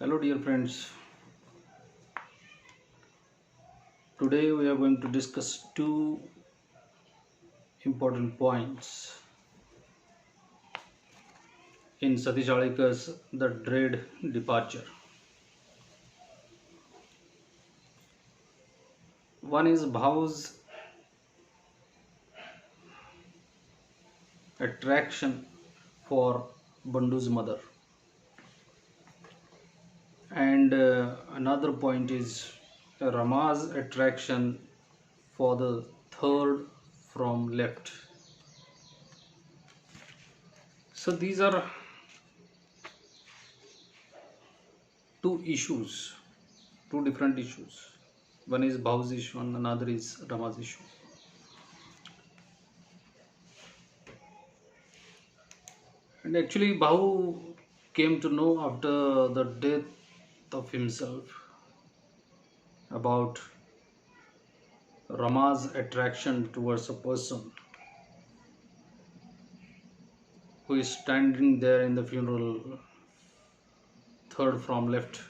Hello, dear friends. Today we are going to discuss two important points in Satish Alekar's The Dread Departure. One is Bhau's attraction for Bandhu's mother, and another point is Rama's attraction for the third from left. So these are two issues, two different issues. One is Bhau's issue and another is Rama's issue. And actually, Bhau came to know after the death of himself about Rama's attraction towards a person who is standing there in the funeral, third from left.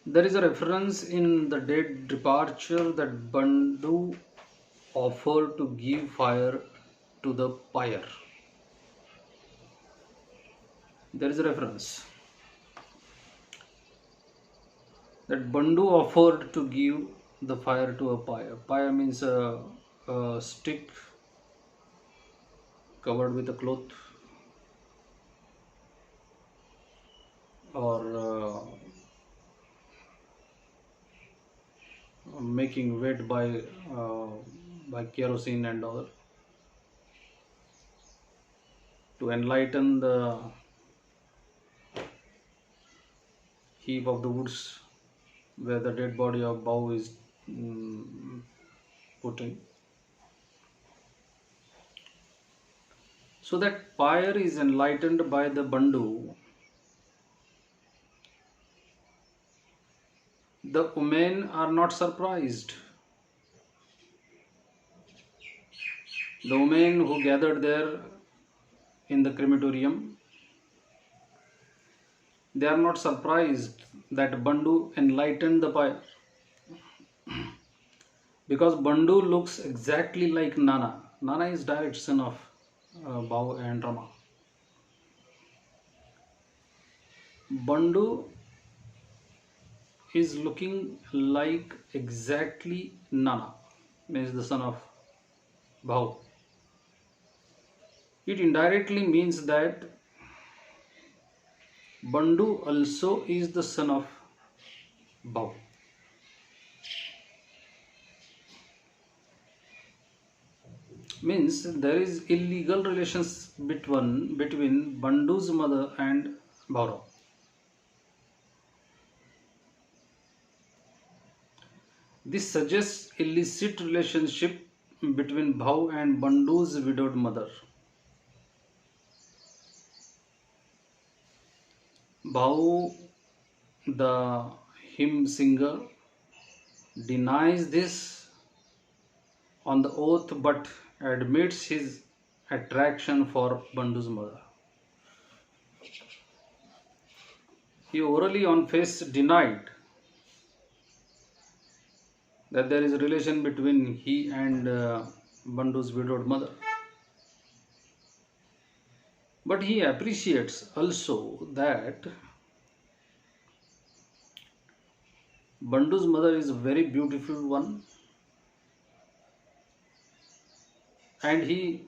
There is a reference in the dead departure that Bandhu offered to give fire to the pyre. There is a reference that Bandhu offered to give the fire to a pyre. Pyre means a stick covered with a cloth or making wet by kerosene and all to enlighten the heap of the woods where the dead body of Bhau is put in. So that pyre is enlightened by the Bandhu. The women are not surprised. The women who gathered there in the crematorium, they are not surprised that Bandhu enlightened the pyre. Because Bandhu looks exactly like Nana. Nana is direct son of Bhau and Rama. Bandhu is looking like exactly Nana, means the son of Bhau. It indirectly means that Bandhu also is the son of Bhau. Means there is illegal relations between Bandhu's mother and Bhaurao. This suggests illicit relationship between Bhau and Bandhu's widowed mother. Bhau, the hymn singer, denies this on the oath but admits his attraction for Bandhu's mother. He orally on face denied that there is a relation between he and Bandhu's widowed mother. But he appreciates also that Bandhu's mother is a very beautiful one, and he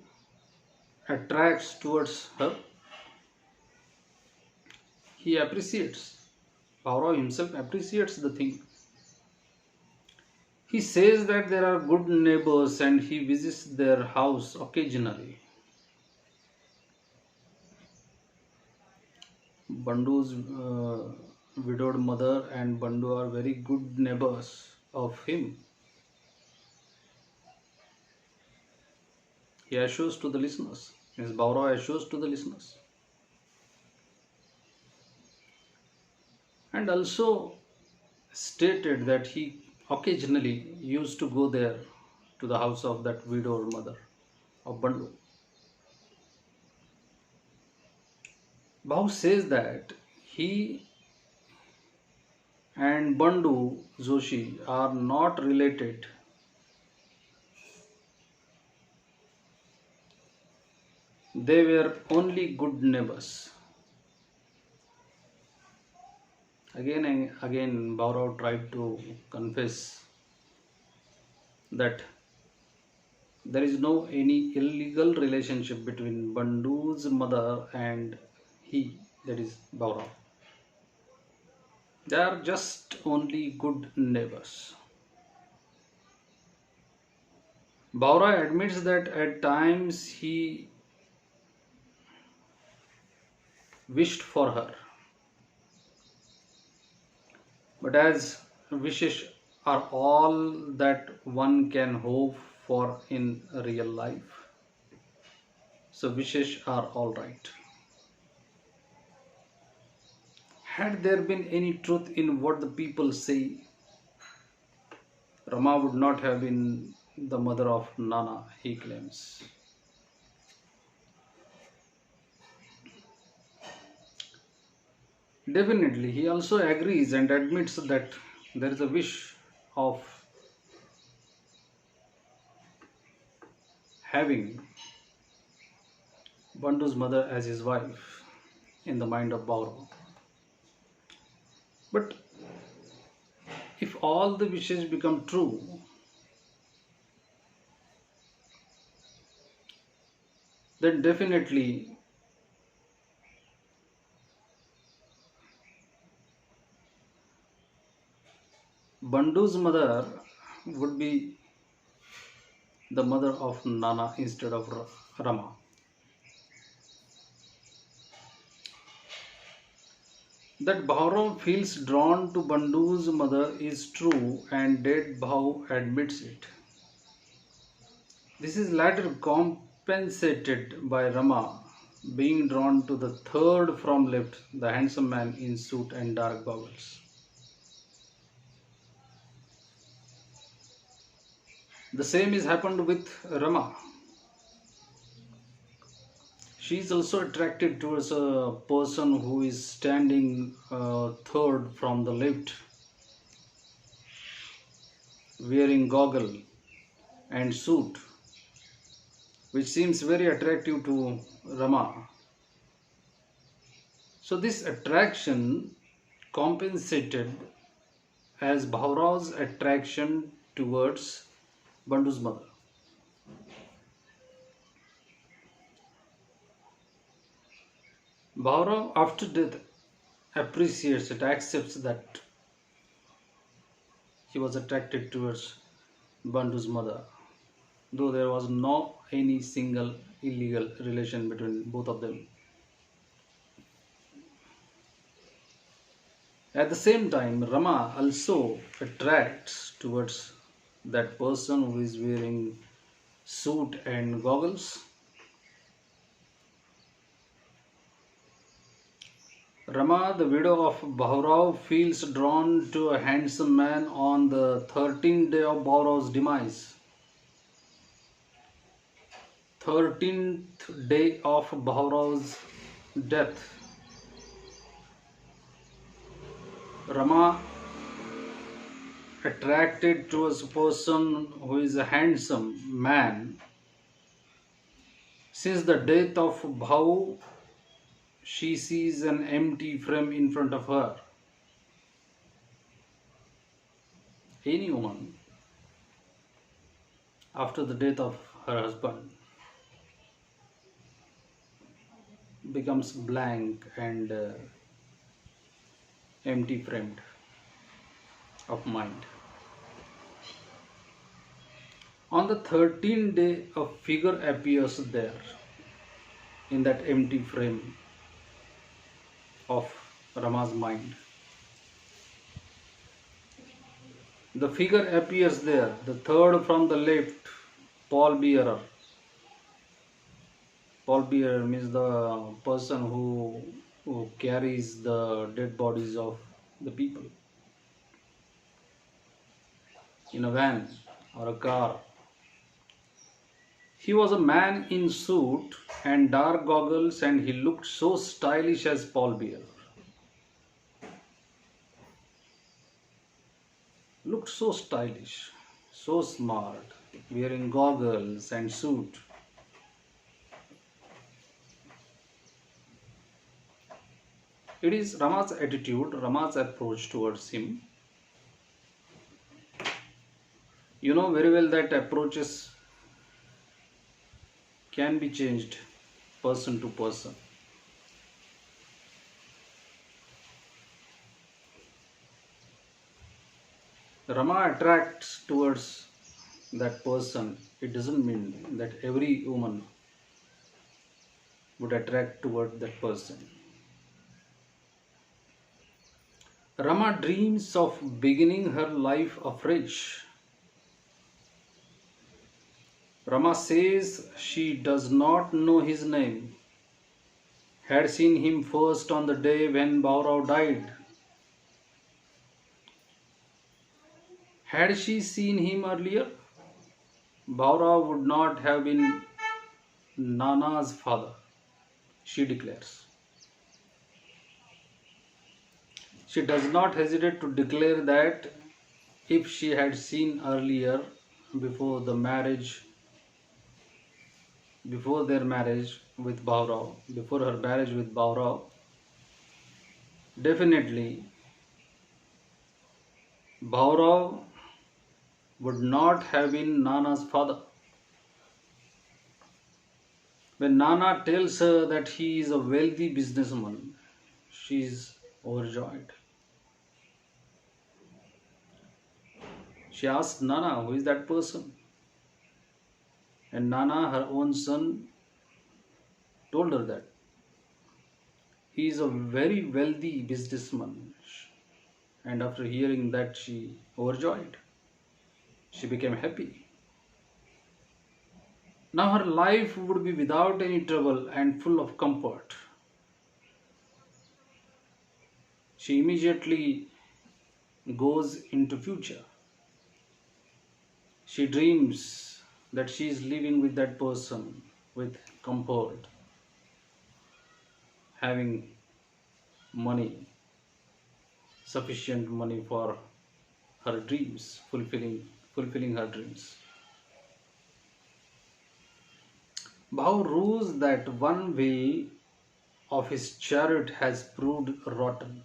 attracts towards her. He appreciates. Bhaurao himself appreciates the thing. He says that there are good neighbors and he visits their house occasionally. Bandhu's widowed mother and Bandhu are very good neighbors of him. He assures to the listeners. Means Bhaurao assures to the listeners. And also stated that he occasionally used to go there to the house of that widowed mother of Bandhu. Bhau says that he and Bandu Joshi are not related. They were only good neighbors. Again and again, Bhaurao tried to confess that there is no any illegal relationship between Bandu's mother and he, that is Bhaurao. They are just only good neighbors. Bhaurao admits that at times he wished for her, but as wishes are all that one can hope for in real life, so wishes are all right. Had there been any truth in what the people say, Rama would not have been the mother of Nana, he claims. Definitely, he also agrees and admits that there is a wish of having Bandu's mother as his wife in the mind of Bhaurava. But if all the wishes become true, then definitely Bandu's mother would be the mother of Nana instead of Rama. That Bhaurav feels drawn to Bandu's mother is true and dead Bhau admits it. This is later compensated by Rama being drawn to the third from left, the handsome man in suit and dark goggles. The same is happened with Rama. She is also attracted towards a person who is standing third from the left, wearing goggle and suit, which seems very attractive to Rama. So this attraction compensated as Bhaurav's attraction towards Bandu's mother. Bhaurav after death appreciates it, accepts that he was attracted towards Bandu's mother, though there was no any single illegal relation between both of them. At the same time, Rama also attracts towards that person who is wearing suit and goggles. Rama, the widow of Bhaurao, feels drawn to a handsome man on the 13th day of Bhaurav's demise. 13th day of Bhaurav's death. Rama attracted to a person who is a handsome man. Since the death of Bhau, she sees an empty frame in front of her. Any woman, after the death of her husband, becomes blank and empty framed of mind. On the 13th day, a figure appears there in that empty frame of Rama's mind. The figure appears there, the third from the left, pallbearer. Pallbearer means the person who carries the dead bodies of the people in a van or a car. He was a man in suit and dark goggles, and he looked so stylish as Paul Bear. Looked so stylish, so smart, wearing goggles and suit. It is Rama's attitude, Rama's approach towards him. You know very well that approaches can be changed person to person. Rama attracts towards that person. It doesn't mean that every woman would attract toward that person. Rama dreams of beginning her life afresh. Rama says she does not know his name, had seen him first on the day when Bhaurao died. Had she seen him earlier, Bhaurao would not have been Nana's father, she declares. She does not hesitate to declare that if she had seen earlier, before the marriage, before their marriage with Bhaurao, before her marriage with Bhaurao, definitely Bhaurao would not have been Nana's father. When Nana tells her that he is a wealthy businessman, she is overjoyed. She asks Nana, who is that person? And Nana, her own son, told her that he is a very wealthy businessman. And after hearing that, she overjoyed. She became happy. Now her life would be without any trouble and full of comfort. She immediately goes into future. She dreams that she is living with that person with comfort, having money, sufficient money for her dreams, fulfilling her dreams. Bhau rules that one wheel of his chariot has proved rotten.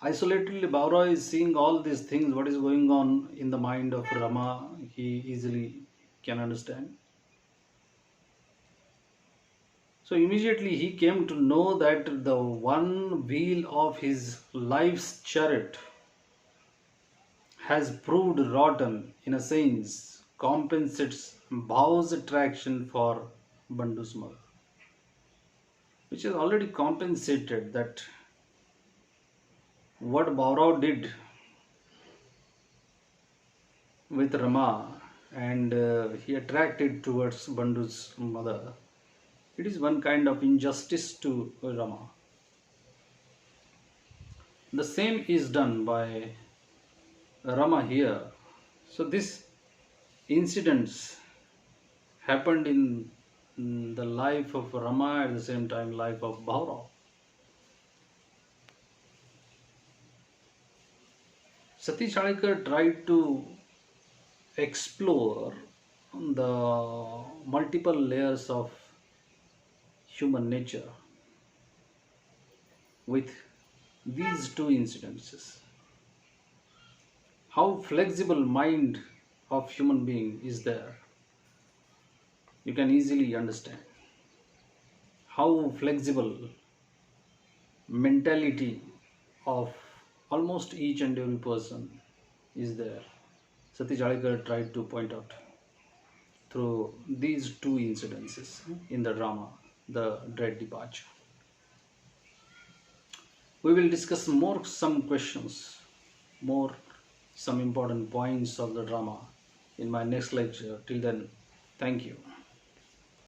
Isolatedly, Bhaurao is seeing all these things, what is going on in the mind of Rama, he easily can understand. So immediately he came to know that the one wheel of his life's chariot has proved rotten, in a sense, compensates Bhau's attraction for Bandhu's mother, which has already compensated that what Bhaurao did with Rama and he attracted towards Bandhu's mother. It is one kind of injustice to Rama. The same is done by Rama here. So this incidents happened in the life of Rama, at the same time life of Bhaurao. Satish Alekar tried to explore the multiple layers of human nature with these two incidences. How flexible mind of human being is there, you can easily understand how flexible mentality of almost each and every person is there. Satish Alekar tried to point out through these two incidences in the drama, The Dread Departure. We will discuss more some questions, more some important points of the drama in my next lecture. Till then, thank you.